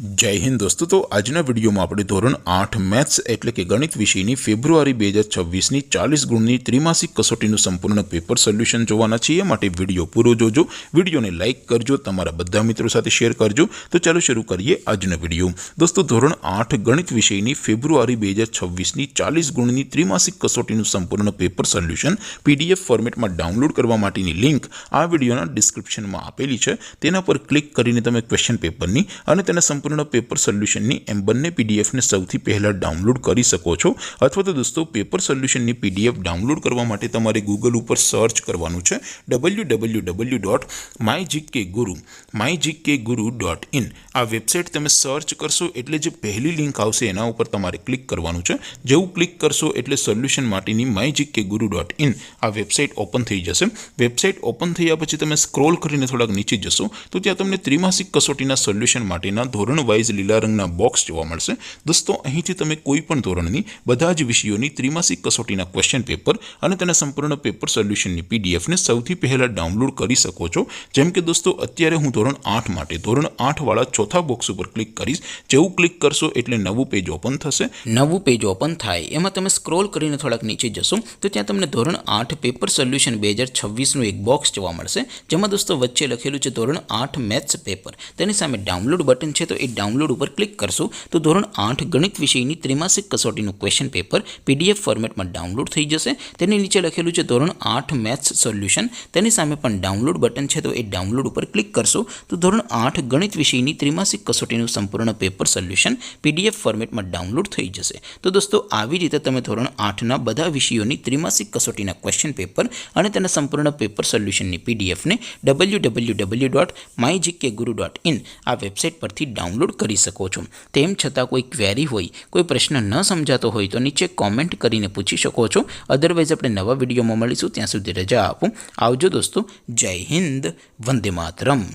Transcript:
जय हिंद दोस्तों। तो आजना विडियो में આપણે ધોરણ 8 મેથ્સ એટલે કે ગણિત વિષયની ફેબ્રુઆરી 2026 ની 40 ગુણની ત્રિમાસિક કસોટીનું સંપૂર્ણ પેપર સોલ્યુશન જોવાના છીએ। માટે વિડિયો પૂરો જોજો, વિડિયોને લાઈક કરજો, તમારા બધા મિત્રો સાથે શેર કરજો। તો ચાલો શરૂ કરીએ આજનો વિડિયો। દોસ્તો ધોરણ 8 ગણિત વિષયની ફેબ્રુઆરી 2026 ની 40 ગુણની ત્રિમાસિક કસોટીનું સંપૂર્ણ પેપર સોલ્યુશન પીડીએફ ફોર્મેટમાં ડાઉનલોડ કરવા માટેની લિંક આ વિડિયોના ડિસ્ક્રિપ્શનમાં આપેલી છે। તેના પર ક્લિક કરીને તમે ક્વેશ્ચન પેપરની અને તેના સંપૂર્ણ पेपर सोल्यूशन एम बने पीडीएफ ने सौथी पहला डाउनलॉड करी सको छो। अथवा तो दोस्तों पेपर सोल्यूशन पीडीएफ डाउनलॉड करवा माटे तमारे गूगल पर सर्च करवानुं छे www.mygkguru.in। आ वेबसाइट तमे सर्च करशो एटले जे पहली लिंक आवशे एना उपर तमारे क्लिक करवानुं छे। जेवुं क्लिक करशो एटले सोल्यूशन माटेनी mygkguru.in आ वेबसाइट ओपन थई जशे। वेबसाइट ओपन थया पछी तमे स्क्रॉल करीने थोड़ाक नीचे जशो तो त्यां तमने त्रिमासिक कसोटीना सोल्यूशन माटेना धोरण वाइज लीला रंगना बॉक्स जोवा मळशे। दोस्तों અહીંથી તમે કોઈ પણ ધોરણની બધા જ વિષયોની ત્રિમાસિક કસોટીના ક્વેશ્ચન પેપર અને તેના સંપૂર્ણ પેપર સોલ્યુશનની પીડીએફ ને સૌથી પહેલા ડાઉનલોડ કરી શકો છો। જેમ કે દોસ્તો અત્યારે હું ધોરણ 8 માટે ધોરણ 8 વાળા ચોથા બોક્સ ઉપર ક્લિક કરીશ। જેવું ક્લિક કરશો એટલે નવું પેજ ઓપન થશે। નવું પેજ ઓપન થાય એમાં તમે સ્ક્રોલ કરીને થોડાક નીચે જશો તો ત્યાં તમને ધોરણ 8 પેપર સોલ્યુશન 2026 નું એક બોક્સ જોવા મળશે। જેમાં દોસ્તો વચ્ચે લખેલું છે ધોરણ 8 મેથ્સ પેપર। તેની સામે ડાઉનલોડ બટન છે तो डाउनलॉड पर क्लिक करशो तो धोरण 8 गणित विषयनी त्रिमासिक कसोटीનું क्वेश्चन पेपर पीडीएफ फॉर्मेट में डाउनलॉड थई जशे। तेनी नीचे लखेलुं छे धोरण 8 मैथ्स सोल्यूशन। तेनी सामे पण डाउनलॉड बटन छे तो ए डाउनलॉड पर क्लिक करशो तो धोरण 8 गणित विषयनी त्रिमासिक कसोटीનું संपूर्ण पेपर सोल्यूशन पीडीएफ फॉर्मेट में डाउनलॉड थई जशे। तो दोस्तों આવી રીતે તમે ધોરણ 8 ના બધા વિષયોની ત્રિમાસિક કસોટીના ક્વેશ્ચન પેપર અને તેના સંપૂર્ણ પેપર સોલ્યુશનની પીડીએફ ને www.mygkguru.in આ વેબસાઇટ પરથી डाउनलॉड करी सको छो। तेम छतां कोई क्वेरी होय, कोई प्रश्न न समझातो होय तो नीचे कॉमेंट करीने पूछी शको छो। अदरवाइज अपने नवा विडियोमां मळीशुं, त्यां सुधी रजा आपो। आवजो दोस्तों। जय हिंद, वंदे मातरम।